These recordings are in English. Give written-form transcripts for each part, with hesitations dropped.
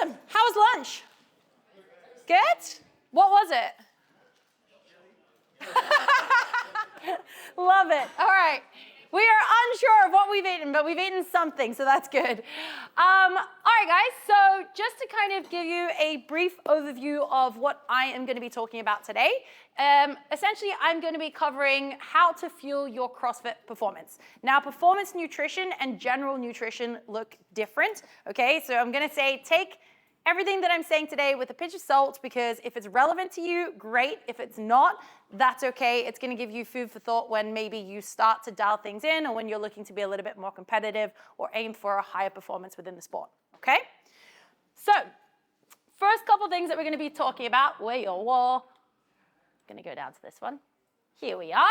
Awesome. How was lunch? Good? What was it? Love it. All right. We are unsure of what we've eaten, but we've eaten something, so that's good. All right, guys, so just to kind of give you a brief overview of what I am going to be talking about today, essentially I'm going to be covering how to fuel your CrossFit performance. Now, performance nutrition and general nutrition look different, okay? So I'm going to say take everything that I'm saying today with a pinch of salt, because if it's relevant to you, great. If it's not, that's okay. It's going to give you food for thought when maybe you start to dial things in, or when you're looking to be a little bit more competitive or aim for a higher performance within the sport, okay? So, first couple things that we're going to be talking about. Where your wall. I'm going to go down to this one. Here we are.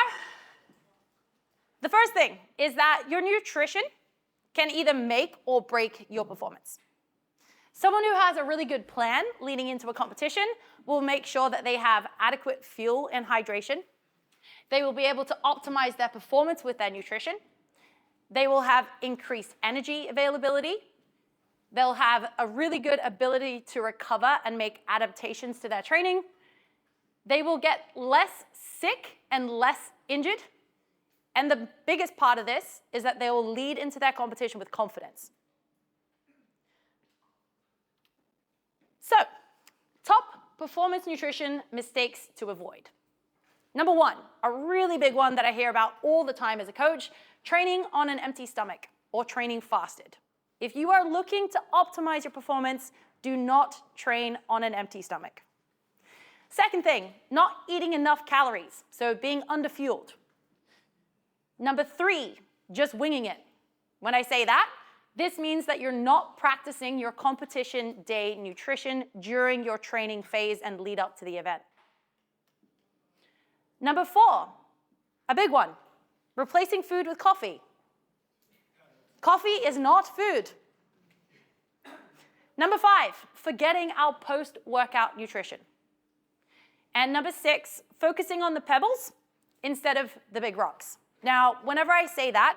The first thing is that your nutrition can either make or break your performance. Someone who has a really good plan leading into a competition will make sure that they have adequate fuel and hydration. They will be able to optimize their performance with their nutrition. They will have increased energy availability. They'll have a really good ability to recover and make adaptations to their training. They will get less sick and less injured. And the biggest part of this is that they will lead into their competition with confidence. So, top performance nutrition mistakes to avoid. Number one, a really big one that I hear about all the time as a coach, training on an empty stomach or training fasted. If you are looking to optimize your performance, do not train on an empty stomach. Second thing, not eating enough calories, so being underfueled. Number three, just winging it. When I say that, this means that you're not practicing your competition day nutrition during your training phase and lead up to the event. Number four, a big one, replacing food with coffee. Coffee is not food. Number five, forgetting our post-workout nutrition. And number six, focusing on the pebbles instead of the big rocks. Now, whenever I say that,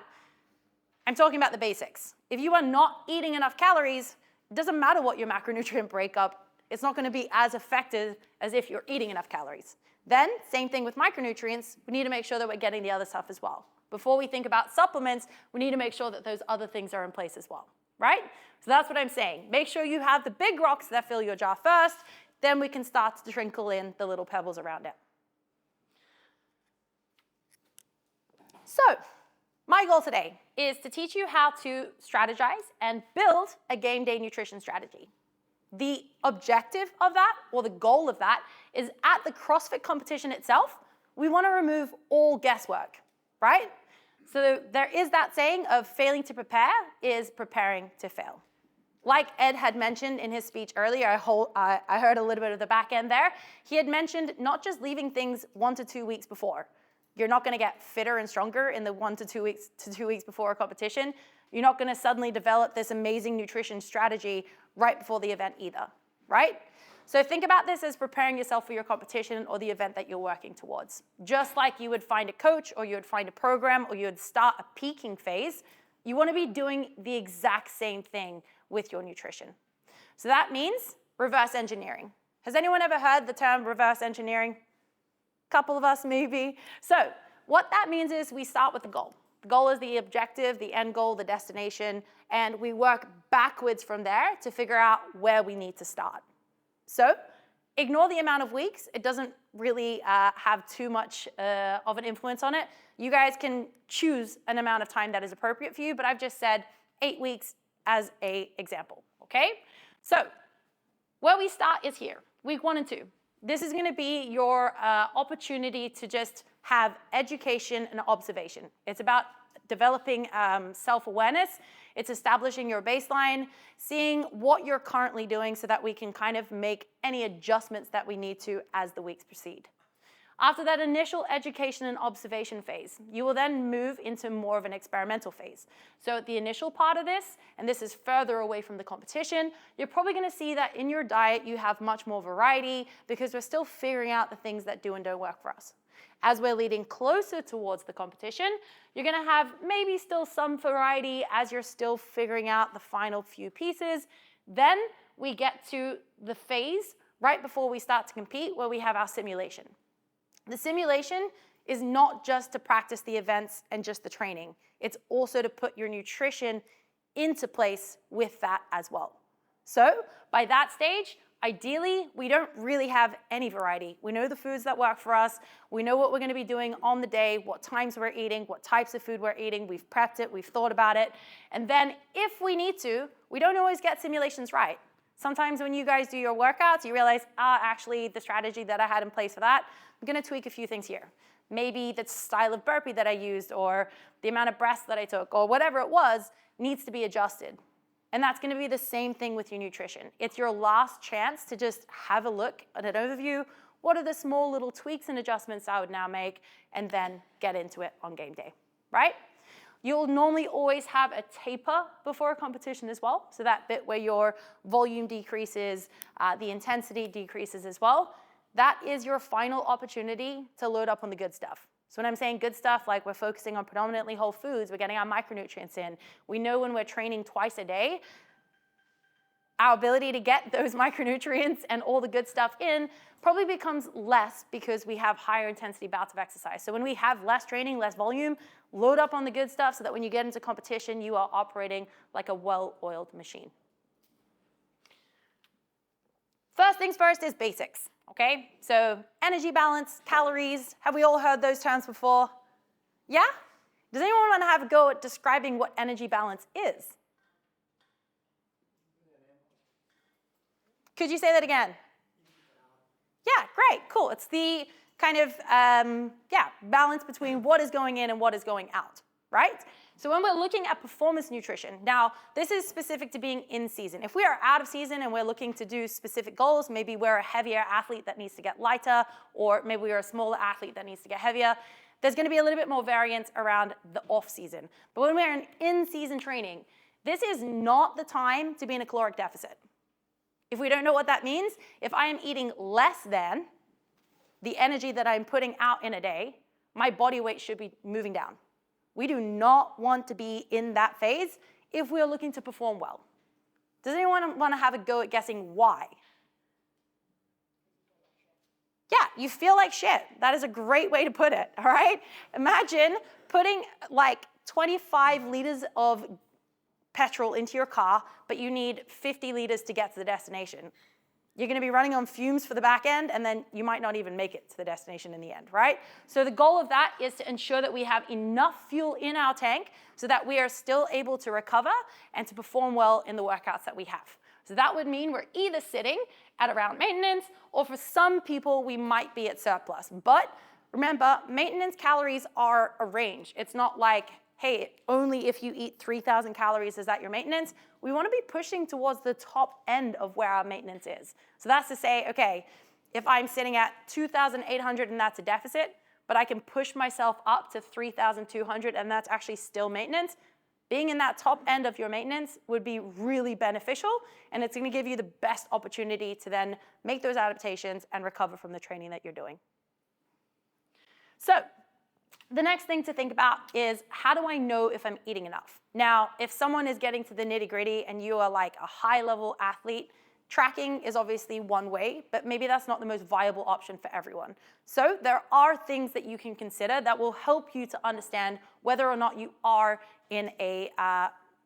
I'm talking about the basics. If you are not eating enough calories, it doesn't matter what your macronutrient breakup, it's not going to be as effective as if you're eating enough calories. Then, same thing with micronutrients, we need to make sure that we're getting the other stuff as well. Before we think about supplements, we need to make sure that those other things are in place as well, right? So that's what I'm saying. Make sure you have the big rocks that fill your jar first, then we can start to trickle in the little pebbles around it. So, my goal today is to teach you how to strategize and build a game day nutrition strategy. The objective of that, or the goal of that, is at the CrossFit competition itself, we want to remove all guesswork, right? So there is that saying of failing to prepare is preparing to fail. Like Ed had mentioned in his speech earlier, I heard a little bit of the back end there. He had mentioned not just leaving things 1 to 2 weeks before. You're not going to get fitter and stronger in the 1 to 2 weeks before a competition. You're not going to suddenly develop this amazing nutrition strategy right before the event either, right? So think about this as preparing yourself for your competition or the event that you're working towards. Just like you would find a coach, or you would find a program, or you would start a peaking phase, you want to be doing the exact same thing with your nutrition. So that means reverse engineering. Has anyone ever heard the term reverse engineering? Couple of us maybe. So what that means is we start with the goal. The goal is the objective, the end goal, the destination, and we work backwards from there to figure out where we need to start. So ignore the amount of weeks. It doesn't really have too much of an influence on it. You guys can choose an amount of time that is appropriate for you, but I've just said 8 weeks as an example, okay? So where we start is here, week 1 and 2. This is going to be your opportunity to just have education and observation. It's about developing self-awareness. It's establishing your baseline, seeing what you're currently doing so that we can kind of make any adjustments that we need to as the weeks proceed. After that initial education and observation phase, you will then move into more of an experimental phase. So at the initial part of this, and this is further away from the competition, you're probably going to see that in your diet you have much more variety because we're still figuring out the things that do and don't work for us. As we're leading closer towards the competition, you're going to have maybe still some variety as you're still figuring out the final few pieces. Then we get to the phase right before we start to compete where we have our simulation. The simulation is not just to practice the events and just the training. It's also to put your nutrition into place with that as well. So by that stage, ideally, we don't really have any variety. We know the foods that work for us. We know what we're going to be doing on the day, what times we're eating, what types of food we're eating. We've prepped it. We've thought about it. And then if we need to, we don't always get simulations right. Sometimes when you guys do your workouts, you realize, actually, the strategy that I had in place for that, I'm going to tweak a few things here. Maybe the style of burpee that I used or the amount of breaths that I took or whatever it was needs to be adjusted. And that's going to be the same thing with your nutrition. It's your last chance to just have a look at an overview. What are the small little tweaks and adjustments I would now make, and then get into it on game day, right? You'll normally always have a taper before a competition as well. So that bit where your volume decreases, the intensity decreases as well. That is your final opportunity to load up on the good stuff. So when I'm saying good stuff, like we're focusing on predominantly whole foods, we're getting our micronutrients in. We know when we're training twice a day, our ability to get those micronutrients and all the good stuff in probably becomes less because we have higher intensity bouts of exercise. So when we have less training, less volume, load up on the good stuff so that when you get into competition, you are operating like a well-oiled machine. First things first is basics. Okay, so energy balance, calories, have we all heard those terms before? Yeah? Does anyone want to have a go at describing what energy balance is? Could you say that again? Yeah, great, cool. It's the kind of, balance between what is going in and what is going out, right? So when we're looking at performance nutrition, now this is specific to being in season. If we are out of season and we're looking to do specific goals, maybe we're a heavier athlete that needs to get lighter, or maybe we're a smaller athlete that needs to get heavier, there's going to be a little bit more variance around the off season. But when we're in season training, this is not the time to be in a caloric deficit. If we don't know what that means, if I am eating less than the energy that I'm putting out in a day, my body weight should be moving down. We do not want to be in that phase if we're looking to perform well. Does anyone want to have a go at guessing why? Yeah, you feel like shit. That is a great way to put it, all right? Imagine putting like 25 liters of petrol into your car, but you need 50 liters to get to the destination. You're going to be running on fumes for the back end, and then you might not even make it to the destination in the end, right? So the goal of that is to ensure that we have enough fuel in our tank so that we are still able to recover and to perform well in the workouts that we have. So that would mean we're either sitting at around maintenance, or for some people, we might be at surplus. But remember, maintenance calories are a range. It's not like, hey, only if you eat 3,000 calories is that your maintenance. We want to be pushing towards the top end of where our maintenance is. So that's to say, okay, if I'm sitting at 2,800 and that's a deficit, but I can push myself up to 3,200 and that's actually still maintenance, being in that top end of your maintenance would be really beneficial, and it's going to give you the best opportunity to then make those adaptations and recover from the training that you're doing. So the next thing to think about is, how do I know if I'm eating enough? Now, if someone is getting to the nitty-gritty and you are like a high-level athlete, tracking is obviously one way, but maybe that's not the most viable option for everyone. So there are things that you can consider that will help you to understand whether or not you are in a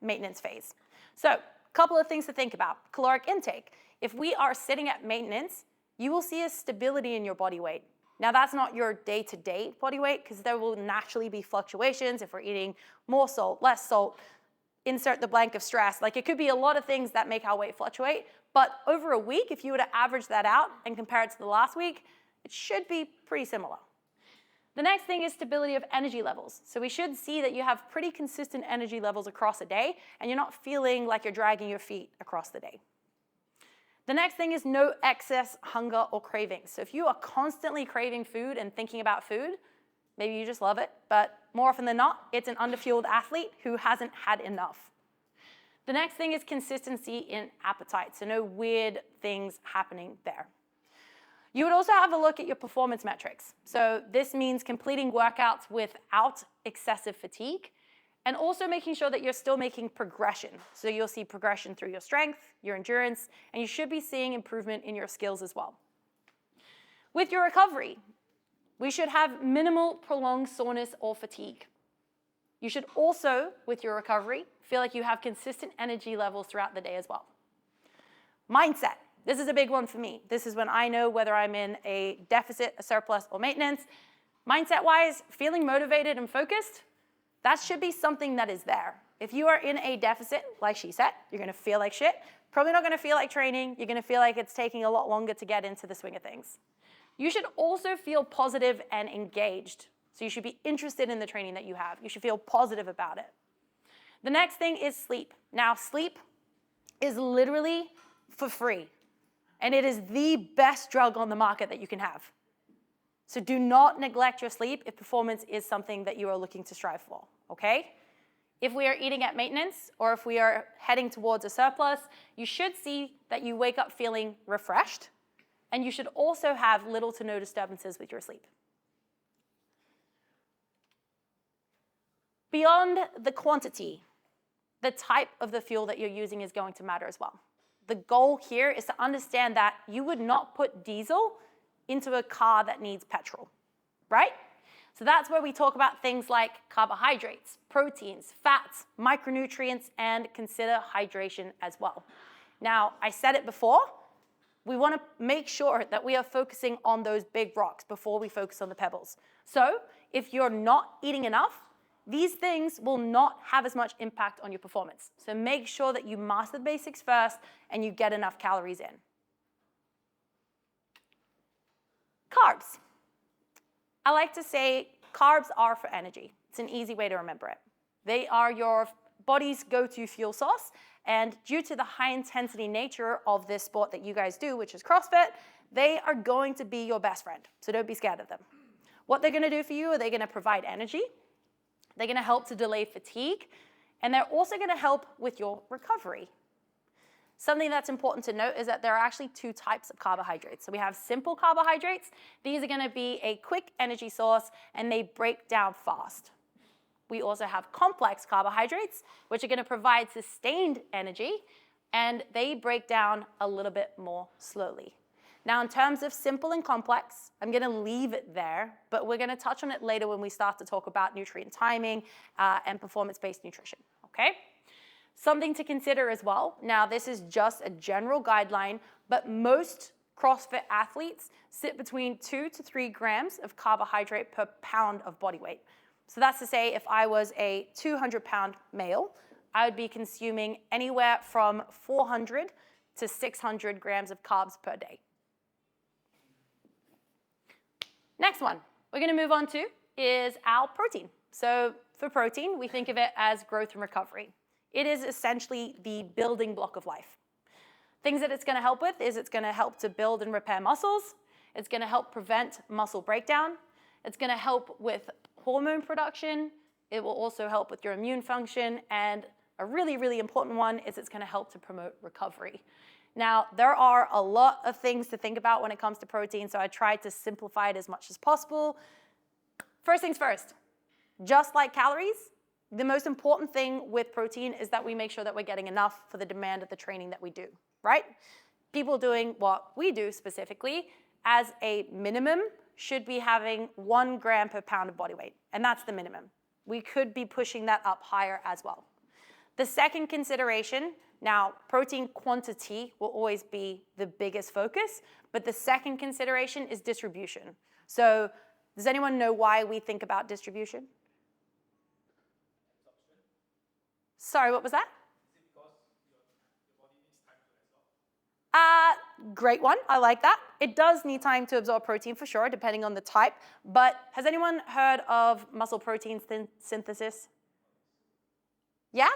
maintenance phase. So a couple of things to think about. Caloric intake. If we are sitting at maintenance, you will see a stability in your body weight. Now, that's not your day-to-day body weight, because there will naturally be fluctuations if we're eating more salt, less salt, insert the blank of stress. Like, it could be a lot of things that make our weight fluctuate, but over a week, if you were to average that out and compare it to the last week, it should be pretty similar. The next thing is stability of energy levels. So we should see that you have pretty consistent energy levels across a day, and you're not feeling like you're dragging your feet across the day. The next thing is no excess hunger or cravings. So if you are constantly craving food and thinking about food, maybe you just love it, but more often than not, it's an underfueled athlete who hasn't had enough. The next thing is consistency in appetite, so no weird things happening there. You would also have a look at your performance metrics. So this means completing workouts without excessive fatigue, and also making sure that you're still making progression. So you'll see progression through your strength, your endurance, and you should be seeing improvement in your skills as well. With your recovery, we should have minimal prolonged soreness or fatigue. You should also, with your recovery, feel like you have consistent energy levels throughout the day as well. Mindset. This is a big one for me. This is when I know whether I'm in a deficit, a surplus, or maintenance. Mindset-wise, feeling motivated and focused, that should be something that is there. If you are in a deficit, like she said, you're gonna feel like shit. Probably not gonna feel like training. You're gonna feel like it's taking a lot longer to get into the swing of things. You should also feel positive and engaged. So you should be interested in the training that you have. You should feel positive about it. The next thing is sleep. Now, sleep is literally for free. And it is the best drug on the market that you can have. So do not neglect your sleep if performance is something that you are looking to strive for, okay? If we are eating at maintenance or if we are heading towards a surplus, you should see that you wake up feeling refreshed, and you should also have little to no disturbances with your sleep. Beyond the quantity, the type of the fuel that you're using is going to matter as well. The goal here is to understand that you would not put diesel into a car that needs petrol, right? So that's where we talk about things like carbohydrates, proteins, fats, micronutrients, and consider hydration as well. Now, I said it before, we want to make sure that we are focusing on those big rocks before we focus on the pebbles. So if you're not eating enough, these things will not have as much impact on your performance. So make sure that you master the basics first and you get enough calories in. Carbs. I like to say carbs are for energy. It's an easy way to remember it. They are your body's go-to fuel source, and due to the high-intensity nature of this sport that you guys do, which is CrossFit, they are going to be your best friend, so don't be scared of them. What they're gonna do for you, are they gonna provide energy, they're gonna help to delay fatigue, and they're also gonna help with your recovery. Something that's important to note is that there are actually two types of carbohydrates. So we have simple carbohydrates. These are gonna be a quick energy source, and they break down fast. We also have complex carbohydrates, which are gonna provide sustained energy, and they break down a little bit more slowly. Now, in terms of simple and complex, I'm gonna leave it there, but we're gonna touch on it later when we start to talk about nutrient timing and performance-based nutrition, okay? Something to consider as well. Now, this is just a general guideline, but most CrossFit athletes sit between 2 to 3 grams of carbohydrate per pound of body weight. So that's to say, if I was a 200-pound male, I would be consuming anywhere from 400 to 600 grams of carbs per day. Next one we're gonna move on to is our protein. So for protein, we think of it as growth and recovery. It is essentially the building block of life. Things that it's gonna help with is it's gonna help to build and repair muscles. It's gonna help prevent muscle breakdown. It's gonna help with hormone production. It will also help with your immune function. And a really, really important one is it's gonna help to promote recovery. Now, there are a lot of things to think about when it comes to protein, so I tried to simplify it as much as possible. First things first, just like calories, the most important thing with protein is that we make sure that we're getting enough for the demand of the training that we do, right? People doing what we do specifically, as a minimum, should be having 1 gram per pound of body weight, and that's the minimum. We could be pushing that up higher as well. The second consideration, now protein quantity will always be the biggest focus, but the second consideration is distribution. So does anyone know why we think about distribution? Sorry, what was that? Is it because your body needs time to absorb? Great one, I like that. It does need time to absorb protein for sure, depending on the type, but has anyone heard of muscle protein synthesis? Yeah?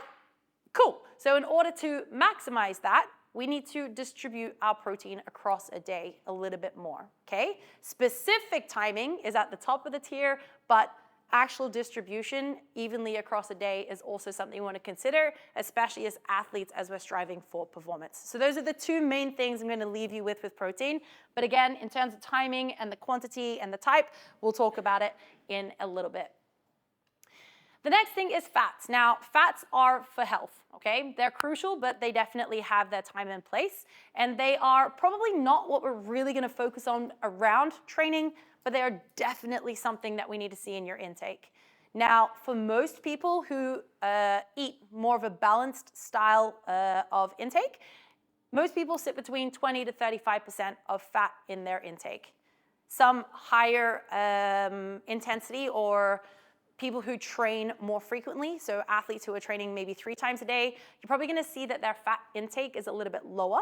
Cool. So in order to maximize that, we need to distribute our protein across a day a little bit more, okay? Specific timing is at the top of the tier, but actual distribution evenly across a day is also something you want to consider, especially as athletes as we're striving for performance. So those are the two main things I'm going to leave you with protein. But again, in terms of timing and the quantity and the type, we'll talk about it in a little bit. The next thing is fats. Now, fats are for health, okay? They're crucial, but they definitely have their time and place, and they are probably not what we're really gonna focus on around training, but they are definitely something that we need to see in your intake. Now, for most people who eat more of a balanced style of intake, most people sit between 20 to 35% of fat in their intake. Some higher intensity or people who train more frequently, so athletes who are training maybe 3 times a day, you're probably gonna see that their fat intake is a little bit lower.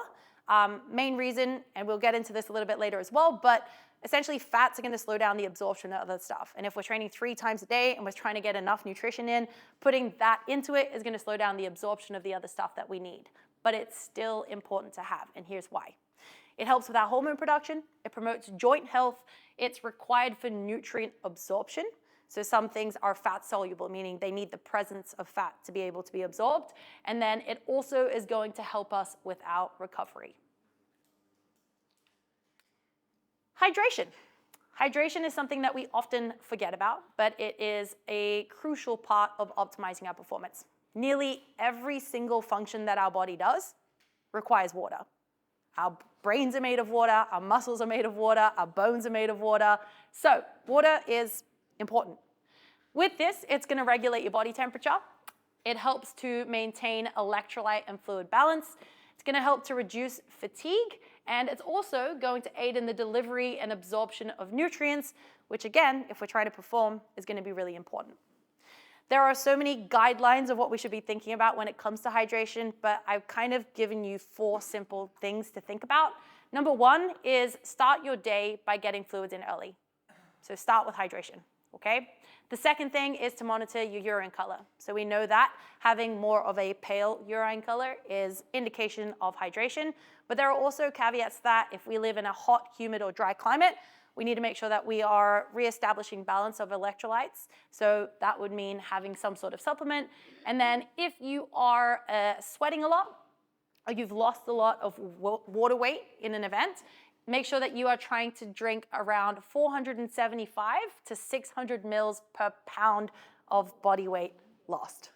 Main reason, and we'll get into this a little bit later as well, but essentially fats are gonna slow down the absorption of other stuff. And if we're training 3 times a day and we're trying to get enough nutrition in, putting that into it is gonna slow down the absorption of the other stuff that we need. But it's still important to have, and here's why. It helps with our hormone production, it promotes joint health, it's required for nutrient absorption. So some things are fat soluble, meaning they need the presence of fat to be able to be absorbed. And then it also is going to help us with our recovery. Hydration. Hydration is something that we often forget about, but it is a crucial part of optimizing our performance. Nearly every single function that our body does requires water. Our brains are made of water, our muscles are made of water, our bones are made of water. So water is important. With this, it's gonna regulate your body temperature. It helps to maintain electrolyte and fluid balance. It's gonna help to reduce fatigue, and it's also going to aid in the delivery and absorption of nutrients, which again, if we're trying to perform, is gonna be really important. There are so many guidelines of what we should be thinking about when it comes to hydration, but I've kind of given you 4 simple things to think about. Number 1 is start your day by getting fluids in early. So start with hydration, okay? The second thing is to monitor your urine color. So we know that having more of a pale urine color is indication of hydration, but there are also caveats that if we live in a hot, humid, or dry climate, we need to make sure that we are reestablishing balance of electrolytes. So that would mean having some sort of supplement. And then if you are sweating a lot, or you've lost a lot of water weight in an event, make sure that you are trying to drink around 475 to 600 mils per pound of body weight lost.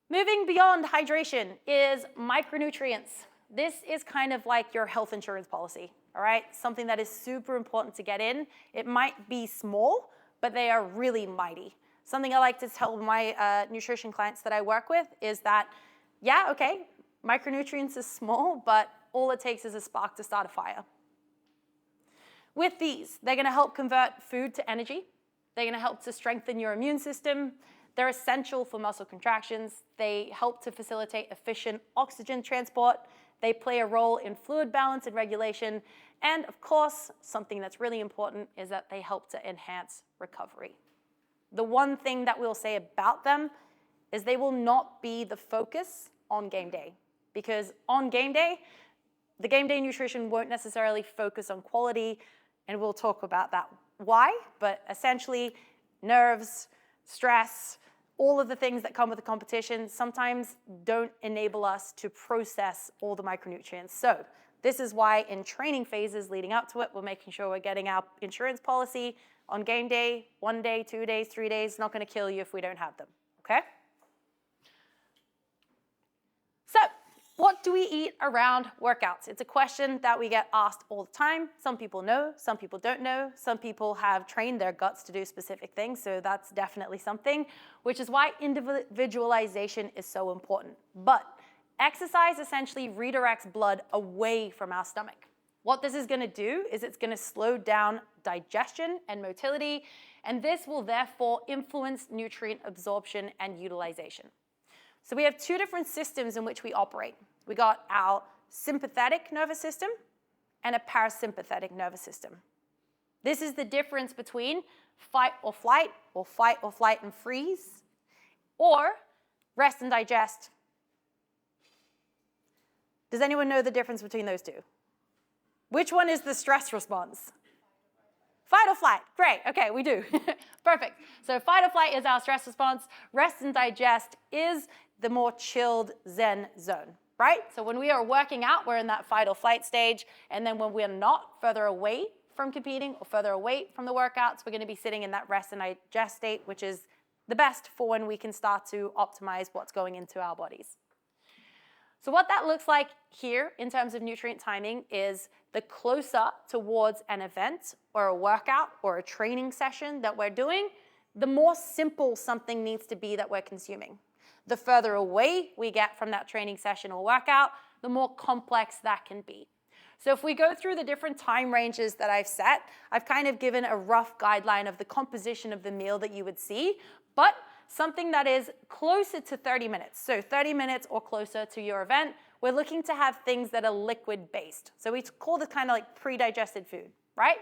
Moving beyond hydration is micronutrients. This is kind of like your health insurance policy, all right? Something that is super important to get in. It might be small, but they are really mighty. Something I like to tell my nutrition clients that I work with is that, yeah, okay, micronutrients is small, but all it takes is a spark to start a fire. With these, they're gonna help convert food to energy. They're gonna help to strengthen your immune system. They're essential for muscle contractions. They help to facilitate efficient oxygen transport. They play a role in fluid balance and regulation. And of course, something that's really important is that they help to enhance recovery. The one thing that we'll say about them is they will not be the focus on game day. Because on game day, the game day nutrition won't necessarily focus on quality, and we'll talk about that why, but essentially nerves, stress, all of the things that come with the competition sometimes don't enable us to process all the micronutrients. So this is why in training phases leading up to it, we're making sure we're getting our insurance policy on game day, 1 day, 2 days, 3 days, not gonna kill you if we don't have them, okay? So, what do we eat around workouts? It's a question that we get asked all the time. Some people know, some people don't know. Some people have trained their guts to do specific things, so that's definitely something, which is why individualization is so important. But exercise essentially redirects blood away from our stomach. What this is gonna do is it's gonna slow down digestion and motility, and this will therefore influence nutrient absorption and utilization. So we have 2 different systems in which we operate. We got our sympathetic nervous system and a parasympathetic nervous system. This is the difference between fight or flight and freeze, or rest and digest. Does anyone know the difference between those 2? Which one is the stress response? Fight or flight, great, okay, we do. Perfect. So fight or flight is our stress response. Rest and digest is the more chilled Zen zone, right? So when we are working out, we're in that fight or flight stage, and then when we're not, further away from competing or further away from the workouts, we're going to be sitting in that rest and digest state, which is the best for when we can start to optimize what's going into our bodies. So what that looks like here in terms of nutrient timing is the closer towards an event or a workout or a training session that we're doing, the more simple something needs to be that we're consuming. The further away we get from that training session or workout, the more complex that can be. So if we go through the different time ranges that I've set, I've kind of given a rough guideline of the composition of the meal that you would see, but something that is closer to 30 minutes. So 30 minutes or closer to your event, we're looking to have things that are liquid-based. So we call this kind of like pre-digested food, right?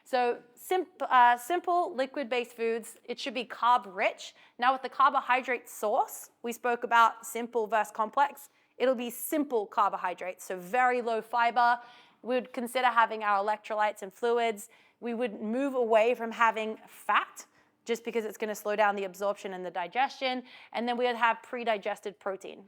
So simple liquid-based foods, it should be carb-rich. Now with the carbohydrate source, we spoke about simple versus complex. It'll be simple carbohydrates, so very low fiber. We would consider having our electrolytes and fluids. We would move away from having fat, just because it's going to slow down the absorption and the digestion, and then we would have pre-digested protein.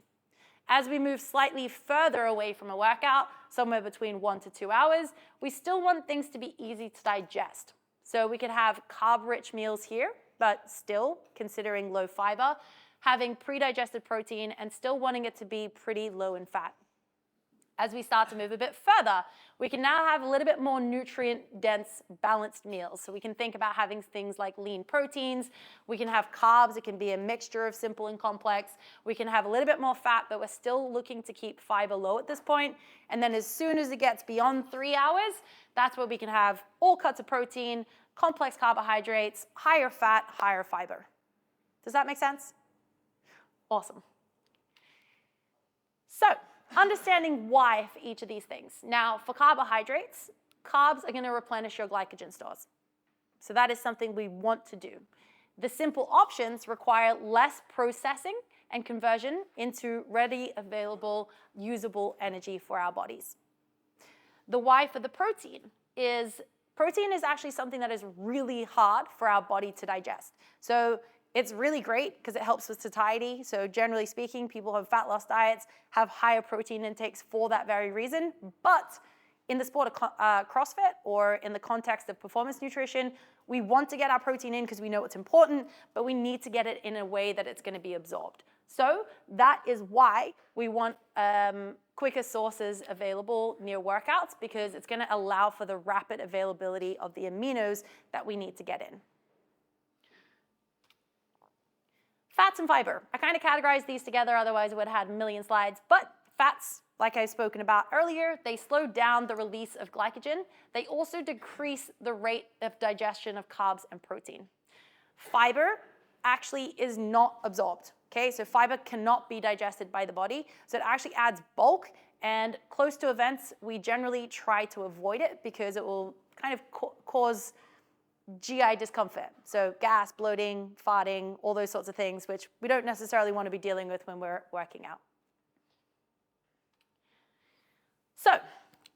As we move slightly further away from a workout, somewhere between 1 to 2 hours, we still want things to be easy to digest. So we could have carb-rich meals here, but still considering low fiber, having pre-digested protein and still wanting it to be pretty low in fat. As we start to move a bit further, we can now have a little bit more nutrient-dense, balanced meals. So we can think about having things like lean proteins. We can have carbs. It can be a mixture of simple and complex. We can have a little bit more fat, but we're still looking to keep fiber low at this point. And then as soon as it gets beyond 3 hours, that's where we can have all cuts of protein, complex carbohydrates, higher fat, higher fiber. Does that make sense? Awesome. So, understanding why for each of these things. Now, for carbohydrates, carbs are going to replenish your glycogen stores. So that is something we want to do. The simple options require less processing and conversion into ready, available, usable energy for our bodies. The why for the protein is actually something that is really hard for our body to digest. So it's really great because it helps with satiety. So generally speaking, people who have fat loss diets have higher protein intakes for that very reason. But in the sport of CrossFit or in the context of performance nutrition, we want to get our protein in because we know it's important, but we need to get it in a way that it's going to be absorbed. So that is why we want quicker sources available near workouts, because it's going to allow for the rapid availability of the aminos that we need to get in. Fats and fiber. I kind of categorized these together, otherwise I would have had a million slides. But fats, like I've spoken about earlier, they slow down the release of glycogen. They also decrease the rate of digestion of carbs and protein. Fiber actually is not absorbed, okay? So fiber cannot be digested by the body, so it actually adds bulk, and close to events, we generally try to avoid it because it will kind of cause GI discomfort. So gas, bloating, farting, all those sorts of things, which we don't necessarily want to be dealing with when we're working out. So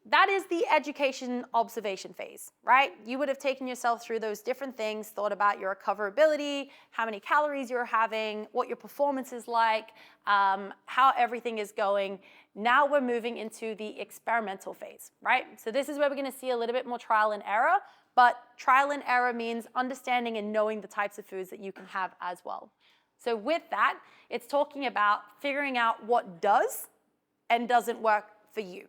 that is the education observation phase, right? You would have taken yourself through those different things, thought about your recoverability, how many calories you're having, what your performance is like, how everything is going. Now we're moving into the experimental phase, right? So this is where we're going to see a little bit more trial and error, but trial and error means understanding and knowing the types of foods that you can have as well. So with that, it's talking about figuring out what does and doesn't work for you.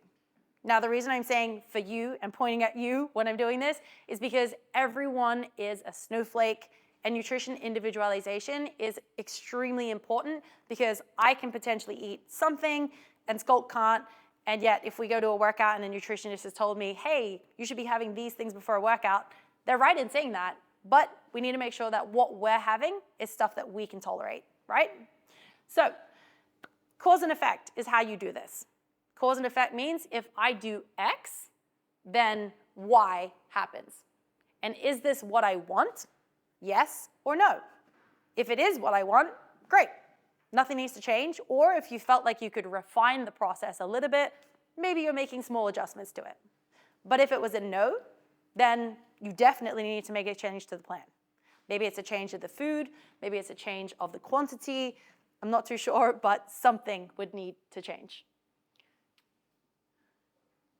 Now, the reason I'm saying for you and pointing at you when I'm doing this is because everyone is a snowflake, and nutrition individualization is extremely important, because I can potentially eat something and Skulk can't, and yet if we go to a workout and a nutritionist has told me, hey, you should be having these things before a workout, they're right in saying that, but we need to make sure that what we're having is stuff that we can tolerate, right? So cause and effect is how you do this. Cause and effect means if I do X, then Y happens. And is this what I want? Yes or no? If it is what I want, great. Nothing needs to change. Or if you felt like you could refine the process a little bit, maybe you're making small adjustments to it. But if it was a no, then you definitely need to make a change to the plan. Maybe it's a change of the food. Maybe it's a change of the quantity. I'm not too sure, but something would need to change.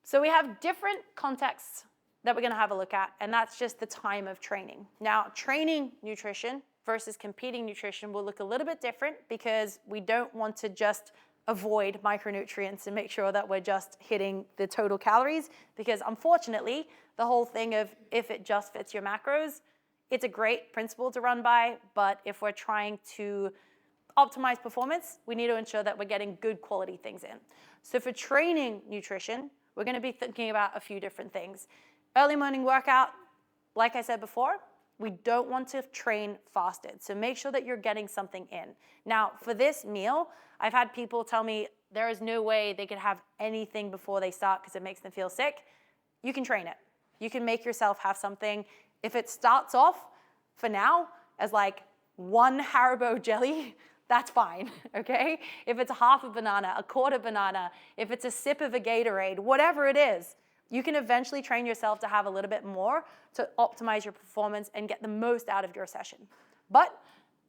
So we have different contexts that we're going to have a look at, and that's just the time of training. Now, training nutrition versus competing nutrition will look a little bit different because we don't want to just avoid micronutrients and make sure that we're just hitting the total calories, because unfortunately, the whole thing of if it just fits your macros, it's a great principle to run by, but if we're trying to optimize performance, we need to ensure that we're getting good quality things in. So for training nutrition, we're going to be thinking about a few different things. Early morning workout, like I said before, we don't want to train fasted. So make sure that you're getting something in. Now, for this meal, I've had people tell me there is no way they can have anything before they start because it makes them feel sick. You can train it. You can make yourself have something. If it starts off, for now, as like one Haribo jelly, that's fine, okay? If it's half a banana, a quarter banana, if it's a sip of a Gatorade, whatever it is, you can eventually train yourself to have a little bit more to optimize your performance and get the most out of your session. But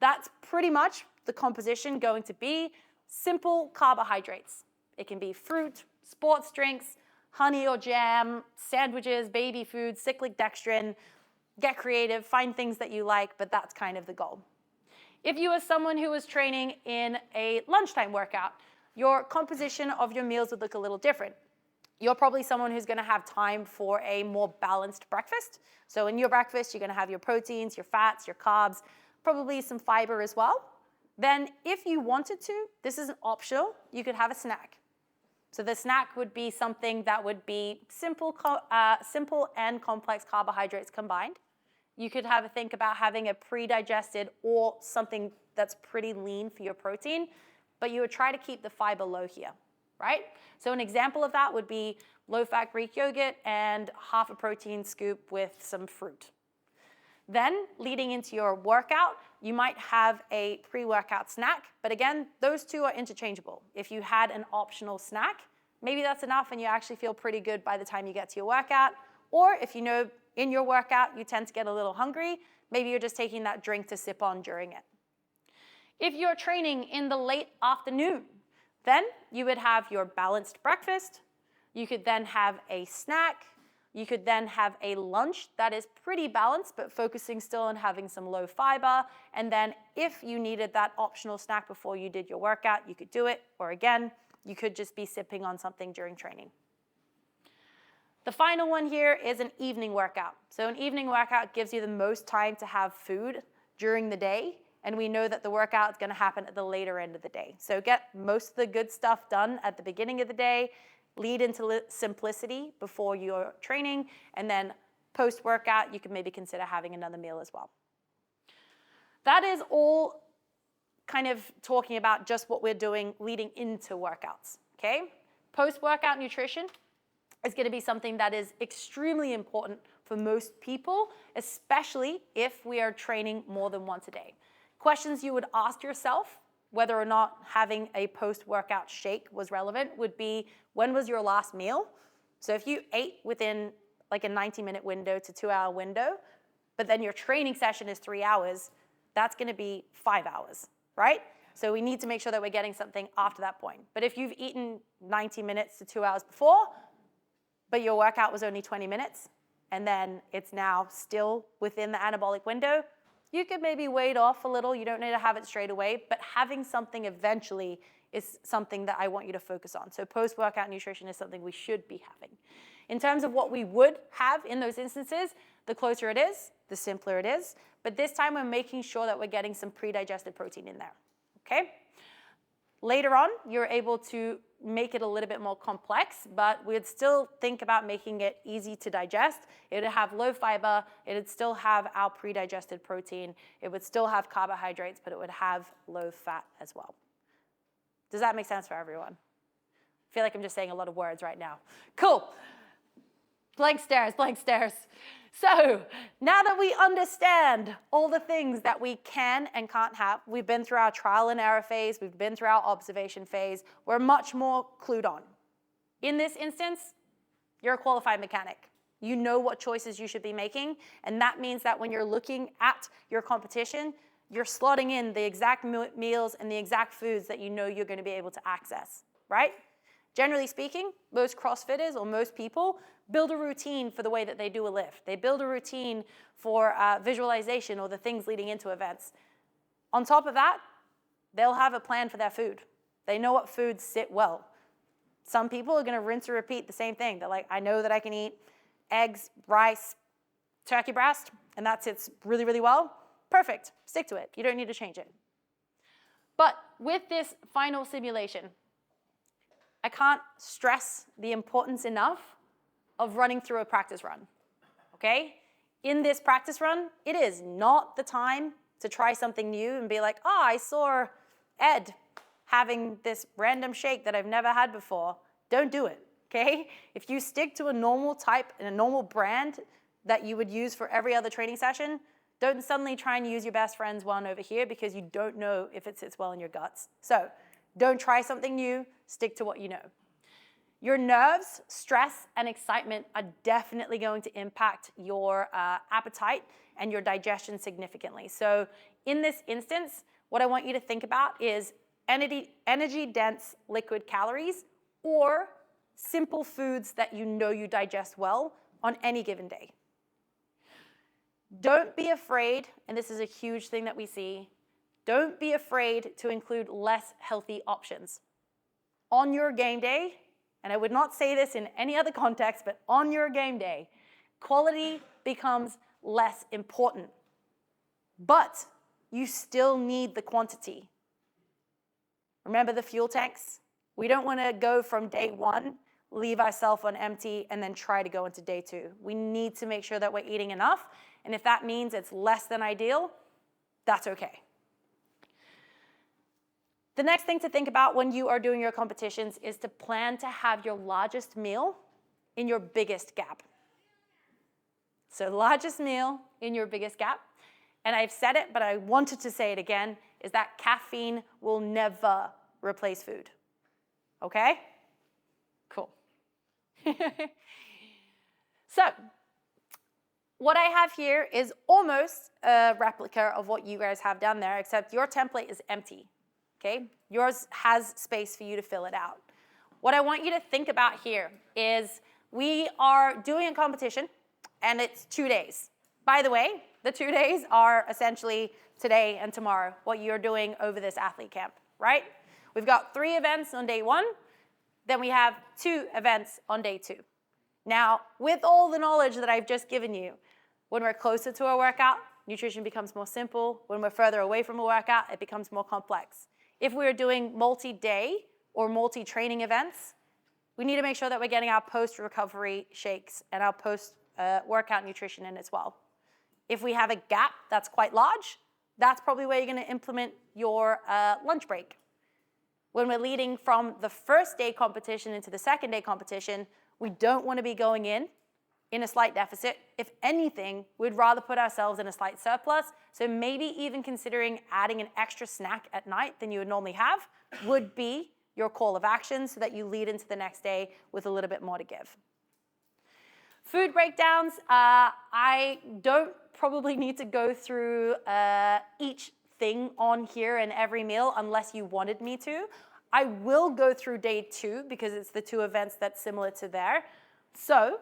that's pretty much the composition going to be simple carbohydrates. It can be fruit, sports drinks, honey or jam, sandwiches, baby food, cyclic dextrin. Get creative, find things that you like, but that's kind of the goal. If you are someone who is training in a lunchtime workout, your composition of your meals would look a little different. You're probably someone who's going to have time for a more balanced breakfast. So in your breakfast, you're going to have your proteins, your fats, your carbs, probably some fiber as well. Then if you wanted to, this isn't optional, you could have a snack. So the snack would be something that would be simple and complex carbohydrates combined. You could have a think about having a pre-digested or something that's pretty lean for your protein, but you would try to keep the fiber low here, right? So an example of that would be low-fat Greek yogurt and half a protein scoop with some fruit. Then, leading into your workout, you might have a pre-workout snack, but again, those two are interchangeable. If you had an optional snack, maybe that's enough and you actually feel pretty good by the time you get to your workout. Or if you know in your workout you tend to get a little hungry, maybe you're just taking that drink to sip on during it. If you're training in the late afternoon, then you would have your balanced breakfast. You could then have a snack. You could then have a lunch that is pretty balanced, but focusing still on having some low fiber. And then if you needed that optional snack before you did your workout, you could do it. Or again, you could just be sipping on something during training. The final one here is an evening workout. So an evening workout gives you the most time to have food during the day. And we know that the workout is going to happen at the later end of the day. So get most of the good stuff done at the beginning of the day. Lead into simplicity before your training, and then post-workout, you can maybe consider having another meal as well. That is all kind of talking about just what we're doing leading into workouts, okay? Post-workout nutrition is going to be something that is extremely important for most people, especially if we are training more than once a day. Questions you would ask yourself whether or not having a post-workout shake was relevant would be, when was your last meal? So if you ate within like a 90-minute window to 2-hour window, but then your training session is 3 hours, that's going to be 5 hours, right? So we need to make sure that we're getting something after that point. But if you've eaten 90 minutes to 2 hours before, but your workout was only 20 minutes, and then it's now still within the anabolic window, you could maybe wait off a little. You don't need to have it straight away, but having something eventually is something that I want you to focus on. So post-workout nutrition is something we should be having. In terms of what we would have in those instances, the closer it is, the simpler it is. But this time we're making sure that we're getting some pre-digested protein in there, okay? Later on, you're able to make it a little bit more complex, but we'd still think about making it easy to digest. It would have low fiber. It would still have our pre-digested protein. It would still have carbohydrates, but it would have low fat as well. Does that make sense for everyone? I feel like I'm just saying a lot of words right now. Cool. Blank stares, blank stares. So now that we understand all the things that we can and can't have, we've been through our trial and error phase, we've been through our observation phase, we're much more clued on. In this instance, you're a qualified mechanic. You know what choices you should be making, and that means that when you're looking at your competition, you're slotting in the exact meals and the exact foods that you know you're going to be able to access, right? Generally speaking, most CrossFitters or most people build a routine for the way that they do a lift. They build a routine for visualization or the things leading into events. On top of that, they'll have a plan for their food. They know what foods sit well. Some people are going to rinse and repeat the same thing. They're like, I know that I can eat eggs, rice, turkey breast, and that sits really, really well. Perfect. Stick to it. You don't need to change it. But with this final simulation, I can't stress the importance enough of running through a practice run, okay? In this practice run, it is not the time to try something new and be like, oh, I saw Ed having this random shake that I've never had before. Don't do it, okay? If you stick to a normal type and a normal brand that you would use for every other training session, don't suddenly try and use your best friend's one over here because you don't know if it sits well in your guts. So don't try something new, stick to what you know. Your nerves, stress, and excitement are definitely going to impact your appetite and your digestion significantly. So in this instance, what I want you to think about is energy-dense liquid calories or simple foods that you know you digest well on any given day. Don't be afraid, and this is a huge thing that we see, don't be afraid to include less healthy options. On your game day, and I would not say this in any other context, but on your game day, quality becomes less important. But you still need the quantity. Remember the fuel tanks? We don't want to go from day one, leave ourselves on empty, and then try to go into day two. We need to make sure that we're eating enough, and if that means it's less than ideal, that's okay. The next thing to think about when you are doing your competitions is to plan to have your largest meal in your biggest gap. So largest meal in your biggest gap. And I've said it, but I wanted to say it again, is that caffeine will never replace food. Okay? Cool. So, what I have here is almost a replica of what you guys have down there, except your template is empty. Okay? Yours has space for you to fill it out. What I want you to think about here is we are doing a competition, and it's 2 days. By the way, the 2 days are essentially today and tomorrow, what you're doing over this athlete camp, right? We've got 3 events on day 1, then we have 2 events on day 2. Now, with all the knowledge that I've just given you, when we're closer to a workout, nutrition becomes more simple. When we're further away from a workout, it becomes more complex. If we're doing multi-day or multi-training events, we need to make sure that we're getting our post-recovery shakes and our post-workout nutrition in as well. If we have a gap that's quite large, that's probably where you're going to implement your lunch break. When we're leading from the first day competition into the second day competition, we don't want to be going in a slight deficit. If anything, we'd rather put ourselves in a slight surplus. So maybe even considering adding an extra snack at night than you would normally have would be your call of action so that you lead into the next day with a little bit more to give. Food breakdowns, I don't probably need to go through each thing on here in every meal unless you wanted me to. I will go through day 2 because it's the 2 events that's similar to there. So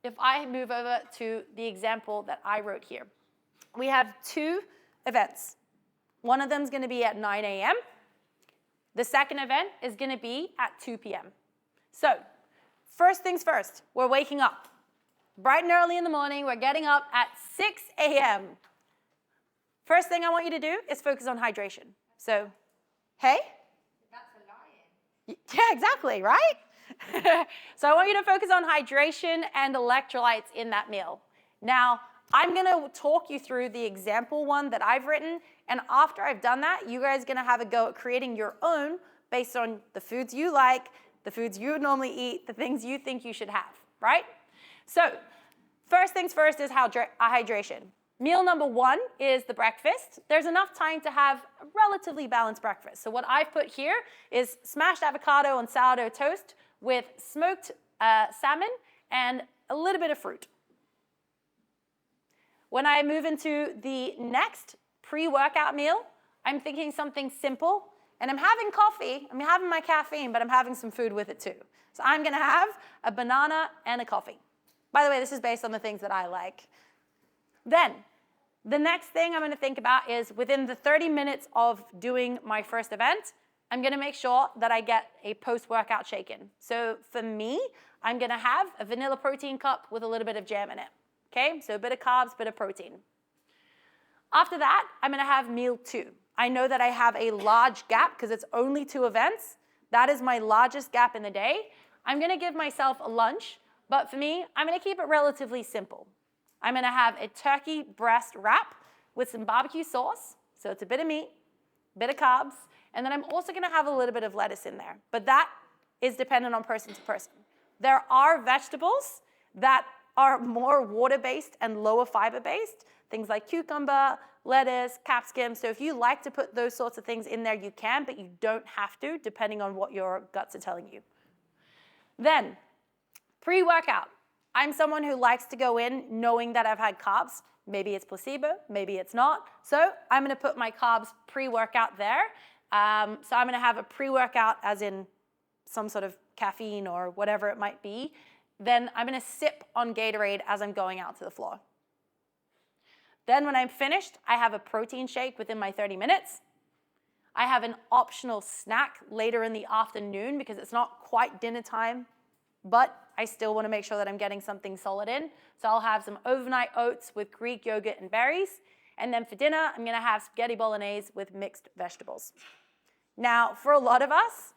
if I move over to the example that I wrote here, we have 2 events. One of them is going to be at 9 a.m. The second event is going to be at 2 p.m. So first things first, we're waking up. Bright and early in the morning, we're getting up at 6 a.m. First thing I want you to do is focus on hydration. So, hey? That's a lion. Yeah, exactly, right? So I want you to focus on hydration and electrolytes in that meal. Now, I'm going to talk you through the example one that I've written, and after I've done that, you guys are going to have a go at creating your own based on the foods you like, the foods you would normally eat, the things you think you should have, right? So first things first is hydration. Meal number 1 is the breakfast. There's enough time to have a relatively balanced breakfast. So what I've put here is smashed avocado and sourdough toast with smoked salmon and a little bit of fruit. When I move into the next pre-workout meal, I'm thinking something simple and I'm having coffee, I'm having my caffeine, but I'm having some food with it too. So I'm gonna have a banana and a coffee. By the way, this is based on the things that I like. Then, the next thing I'm gonna think about is within the 30 minutes of doing my first event, I'm gonna make sure that I get a post-workout shake-in. So for me, I'm gonna have a vanilla protein cup with a little bit of jam in it, okay? So a bit of carbs, bit of protein. After that, I'm gonna have meal 2. I know that I have a large gap because it's only 2 events. That is my largest gap in the day. I'm gonna give myself a lunch, but for me, I'm gonna keep it relatively simple. I'm gonna have a turkey breast wrap with some barbecue sauce, so it's a bit of meat, a bit of carbs, and then I'm also gonna have a little bit of lettuce in there, but that is dependent on person to person. There are vegetables that are more water-based and lower fiber-based, things like cucumber, lettuce, capsicum. So if you like to put those sorts of things in there, you can, but you don't have to, depending on what your guts are telling you. Then, pre-workout. I'm someone who likes to go in knowing that I've had carbs. Maybe it's placebo, maybe it's not. So I'm gonna put my carbs pre-workout there. So I'm gonna have a pre-workout as in some sort of caffeine or whatever it might be. Then I'm gonna sip on Gatorade as I'm going out to the floor. Then when I'm finished, I have a protein shake within my 30 minutes. I have an optional snack later in the afternoon because it's not quite dinner time, but I still want to make sure that I'm getting something solid in. So I'll have some overnight oats with Greek yogurt and berries. And then for dinner, I'm going to have spaghetti bolognese with mixed vegetables. Now, for a lot of us,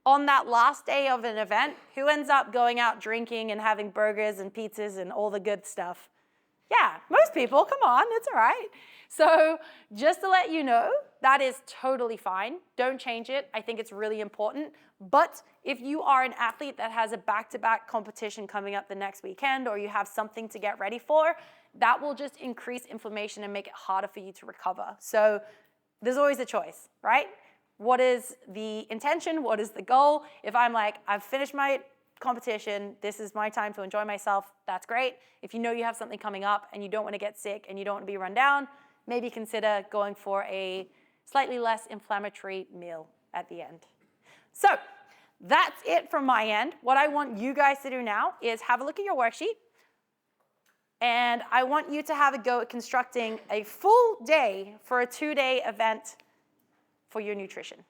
on that last day of an event, who ends up going out drinking and having burgers and pizzas and all the good stuff? Yeah, most people, come on, it's all right. So just to let you know, that is totally fine. Don't change it. I think it's really important. But if you are an athlete that has a back-to-back competition coming up the next weekend, or you have something to get ready for, that will just increase inflammation and make it harder for you to recover. So there's always a choice, right? What is the intention? What is the goal? If I'm like, I've finished my competition, this is my time to enjoy myself, that's great. If you know you have something coming up and you don't want to get sick and you don't want to be run down, maybe consider going for a slightly less inflammatory meal at the end. So that's it from my end. What I want you guys to do now is have a look at your worksheet, and I want you to have a go at constructing a full day for a 2-day event for your nutrition.